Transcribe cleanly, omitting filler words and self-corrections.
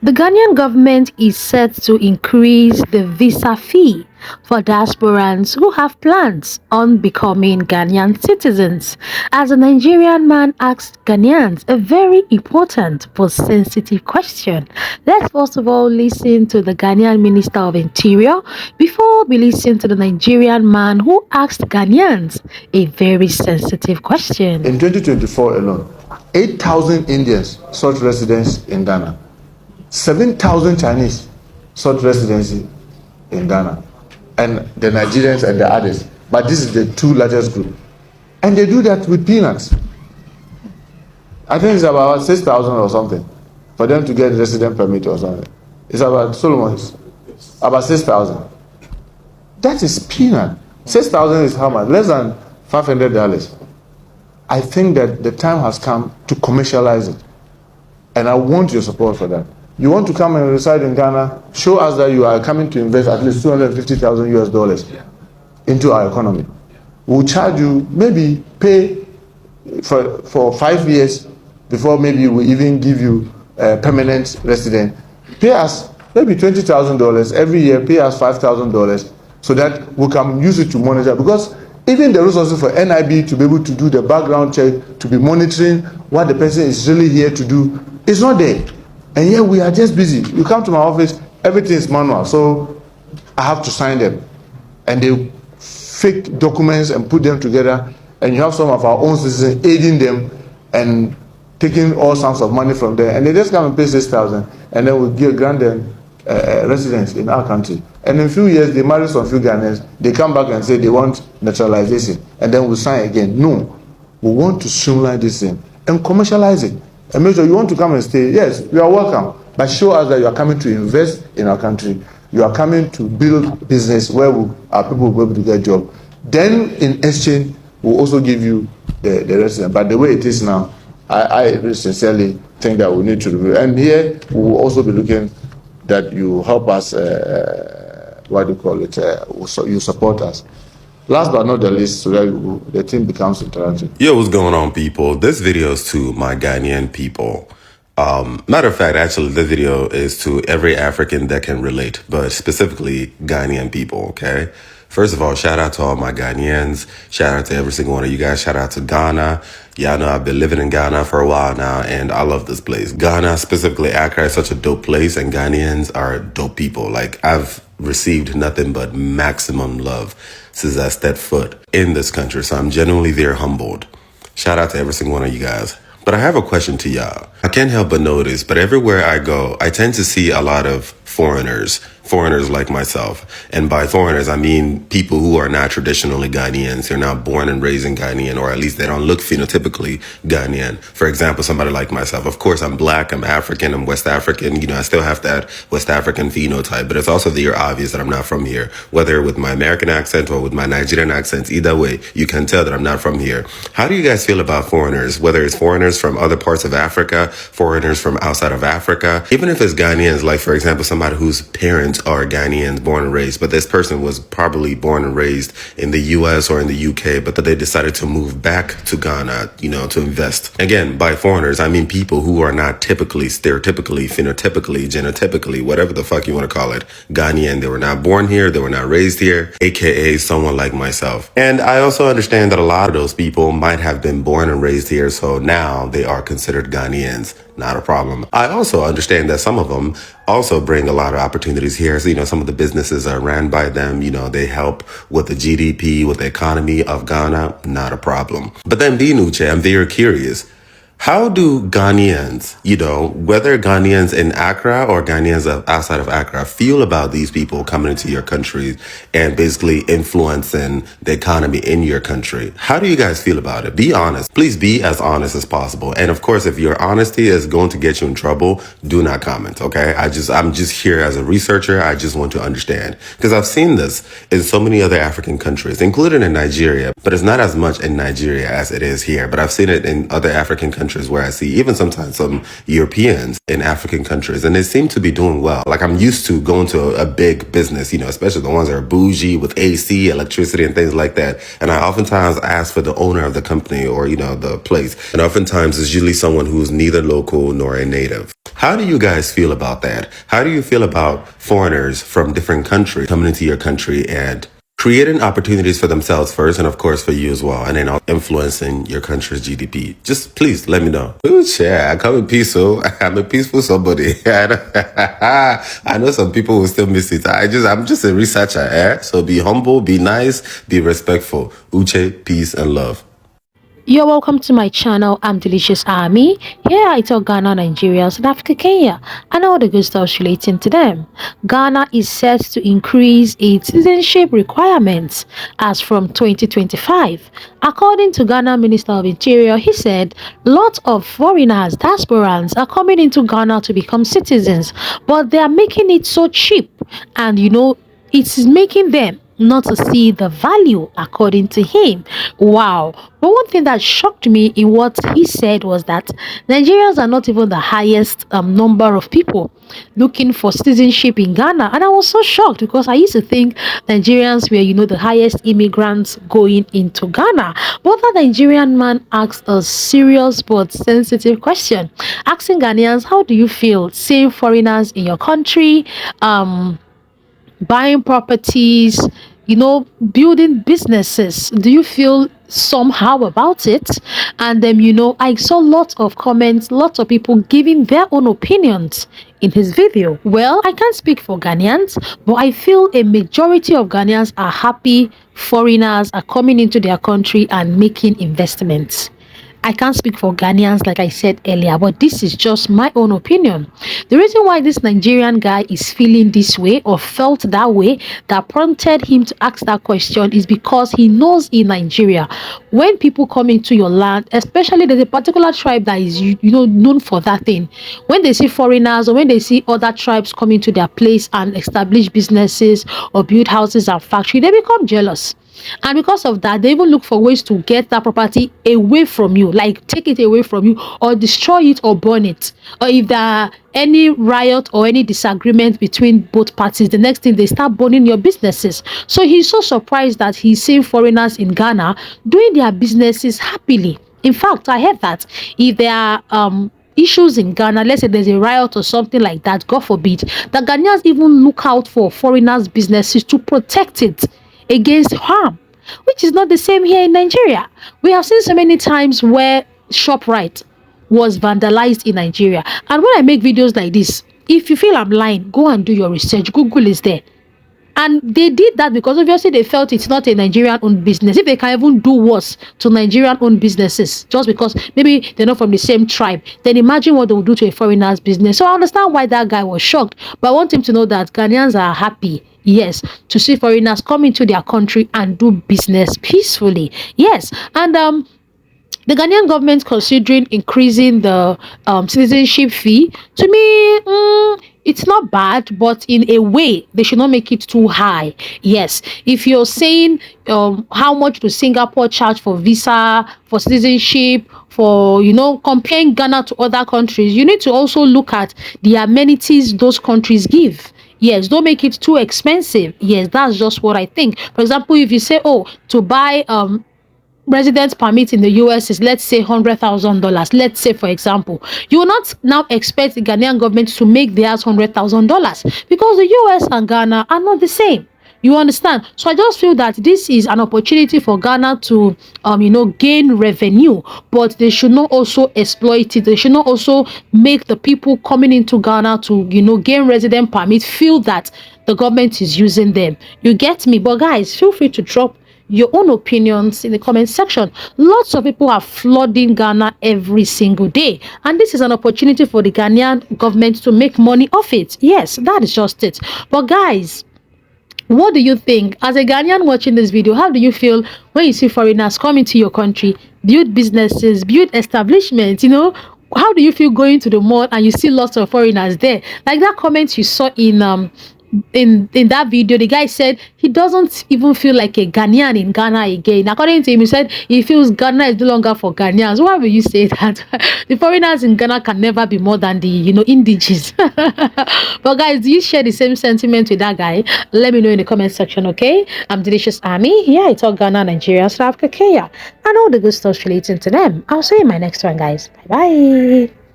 The Ghanaian government is set to increase the visa fee for diasporans who have plans on becoming Ghanaian citizens. As a Nigerian man asked Ghanaians a very important but sensitive question. Let's first of all listen to the Ghanaian Minister of Interior before we listen to the Nigerian man who asked Ghanaians a very sensitive question. In 2024 alone, 8,000 Indians sought residence in Ghana. 7,000 Chinese sought residency in Ghana, and the Nigerians and the others. But this is the two largest group. And they do that with peanuts. I think it's about 6,000 or something for them to get resident permit or something. It's about, Solomon's, about 6,000. That is peanut. 6,000 is how much? Less than $500. I think that the time has come to commercialize it. And I want your support for that. You want to come and reside in Ghana, show us that you are coming to invest at least 250,000 US dollars into our economy. We'll charge you, maybe pay for 5 years before maybe we even give you a permanent resident. Pay us maybe $20,000 every year, pay us $5,000 so that we can use it to monitor. Because even the resources for NIB to be able to do the background check, to be monitoring what the person is really here to do, is not there. And yet we are just busy. You come to my office, everything is manual. So I have to sign them. And they fake documents and put them together. And you have some of our own citizens aiding them and taking all sorts of money from there. And they just come and pay 6,000. And then we grant them residence in our country. And in a few years, they marry some few Ghanaians. They come back and say they want naturalization. And then we sign again. No. We want to streamline this thing and commercialize it. And make sure you want to come and stay. Yes, you are welcome. But show us that you are coming to invest in our country. You are coming to build business where our people will be able to get a job. Then, in exchange, we'll also give you the resident. But the way it is now, I sincerely think that we need to review. And here, we will also be looking that you help us, you support us. Last but not the least, so that the team becomes interactive. Yo, what's going on, people? This video is to my Ghanaian people. Matter of fact, actually, this video is to every African that can relate, but specifically Ghanaian people, okay? First of all, shout out to all my Ghanaians. Shout out to every single one of you guys. Shout out to Ghana. Y'all know I've been living in Ghana for a while now, and I love this place. Ghana, specifically Accra, is such a dope place, and Ghanaians are dope people. Like, I've received nothing but maximum love since I stepped foot in this country, so I'm genuinely very humbled. Shout out to every single one of you guys. But I have a question to y'all. I can't help but notice, but everywhere I go, I tend to see a lot of foreigners like myself. And by foreigners, I mean people who are not traditionally Ghanaians. They're not born and raised in Ghanaian, or at least they don't look phenotypically Ghanaian. For example, somebody like myself. Of course, I'm black, I'm African, I'm West African. You know, I still have that West African phenotype, but it's also very obvious that I'm not from here. Whether with my American accent or with my Nigerian accent, either way, you can tell that I'm not from here. How do you guys feel about foreigners? Whether it's foreigners from other parts of Africa, foreigners from outside of Africa, even if it's Ghanaians, like for example, somebody whose parents are Ghanaians, born and raised, but this person was probably born and raised in the US or in the UK, but that they decided to move back to Ghana, you know, to invest. Again, by foreigners, I mean people who are not typically, stereotypically, phenotypically, genotypically, whatever the fuck you want to call it, Ghanaian. They were not born here, they were not raised here, aka someone like myself. And I also understand that a lot of those people might have been born and raised here, so now they are considered Ghanaians. Not a problem. I also understand that some of them also bring a lot of opportunities here. So, you know, some of the businesses are ran by them. You know, they help with the GDP, with the economy of Ghana. Not a problem. But then being uche, I'm very curious. How do Ghanaians, you know, whether Ghanaians in Accra or Ghanaians outside of Accra, feel about these people coming into your country and basically influencing the economy in your country? How do you guys feel about it? Be honest. Please be as honest as possible. And of course, if your honesty is going to get you in trouble, do not comment, okay? I'm just here as a researcher. I just want to understand. Because I've seen this in so many other African countries, including in Nigeria, but it's not as much in Nigeria as it is here. But I've seen it in other African countries where I see even sometimes some Europeans in African countries, and they seem to be doing well. Like, I'm used to going to a big business, you know, especially the ones that are bougie with AC, electricity, and things like that. And I oftentimes ask for the owner of the company or, you know, the place. And oftentimes it's usually someone who's neither local nor a native. How do you guys feel about that? How do you feel about foreigners from different countries coming into your country and creating opportunities for themselves first, and of course for you as well, and then influencing your country's GDP? Just please let me know. Ooh, yeah, I come in peace, so I'm a peaceful somebody. I know some people will still miss it. I'm just a researcher, eh? So be humble, be nice, be respectful. Uche, peace and love. You're welcome to my channel. I'm Delicious Army. Here I talk Ghana, Nigeria, South Africa, Kenya, and all the good stuff relating to them. Ghana is set to increase its citizenship requirements as from 2025. According to Ghana Minister of Interior, he said lots of foreigners, diasporans, are coming into Ghana to become citizens, but they are making it so cheap, and it is making them not to see the value according to him. Wow. But one thing that shocked me in what he said was that Nigerians are not even the highest number of people looking for citizenship in Ghana. And I was so shocked because I used to think Nigerians were, the highest immigrants going into Ghana. But that Nigerian man asked a serious but sensitive question, asking Ghanaians, how do you feel seeing foreigners in your country? Buying properties, building businesses. Do you feel somehow about it? And then, I saw lots of comments, lots of people giving their own opinions in his video. Well, I can't speak for Ghanaians, but I feel a majority of Ghanaians are happy foreigners are coming into their country and making investments. I can't speak for Ghanaians, like I said earlier, but this is just my own opinion. The reason why this Nigerian guy is feeling this way or felt that way that prompted him to ask that question is because he knows in Nigeria, when people come into your land, especially there's a particular tribe that is known for that thing. When they see foreigners or when they see other tribes come into their place and establish businesses or build houses and factories, they become jealous. And because of that, they even look for ways to get that property away from you, like take it away from you or destroy it or burn it. Or if there are any riot or any disagreement between both parties, the next thing they start burning your businesses. So he's so surprised that he's seeing foreigners in Ghana doing their businesses happily. In fact, I heard that if there are issues in Ghana, let's say there's a riot or something like that, God forbid, the Ghanaians even look out for foreigners' businesses to protect it against harm, which is not the same here in Nigeria. We have seen so many times where ShopRite was vandalized in Nigeria. And when I make videos like this, if you feel I'm lying, go and do your research. Google is there. And they did that because obviously they felt it's not a Nigerian-owned business. If they can even do worse to Nigerian-owned businesses just because maybe they're not from the same tribe, then imagine what they will do to a foreigner's business. So I understand why that guy was shocked. But I want him to know that Ghanaians are happy, yes, to see foreigners come into their country and do business peacefully. Yes. And the Ghanaian government considering increasing the citizenship fee. To me, it's not bad, but in a way, they should not make it too high. Yes, if you're saying how much do Singapore charge for visa, for citizenship, for, comparing Ghana to other countries, you need to also look at the amenities those countries give. Yes, don't make it too expensive. Yes, that's just what I think. For example, if you say, to buy residence permit in the US is, let's say, $100,000. Let's say, for example, you will not now expect the Ghanaian government to make theirs $100,000 because the US and Ghana are not the same. You understand? So I just feel that this is an opportunity for Ghana to, gain revenue, but they should not also exploit it. They should not also make the people coming into Ghana to, gain resident permit feel that the government is using them. You get me? But guys, feel free to drop your own opinions in the comment section. Lots of people are flooding Ghana every single day, and this is an opportunity for the Ghanaian government to make money off it. Yes, that is just it. But guys, what do you think? As a Ghanaian watching this video, how do you feel when you see foreigners come into your country, build businesses, build establishments? How do you feel going to the mall and you see lots of foreigners there? Like that comment you saw in that video, the guy said he doesn't even feel like a Ghanaian in Ghana again. According to him, he said he feels Ghana is no longer for Ghanaians. Why will you say that? The foreigners in Ghana can never be more than the indigenous. But guys, do you share the same sentiment with that guy? Let me know in the comment section. Okay, I'm Delicious Army. Here I talk Ghana, Nigeria, South Africa, Kenya, and all the good stuff relating to them. I'll see you in my next one, guys. Bye bye.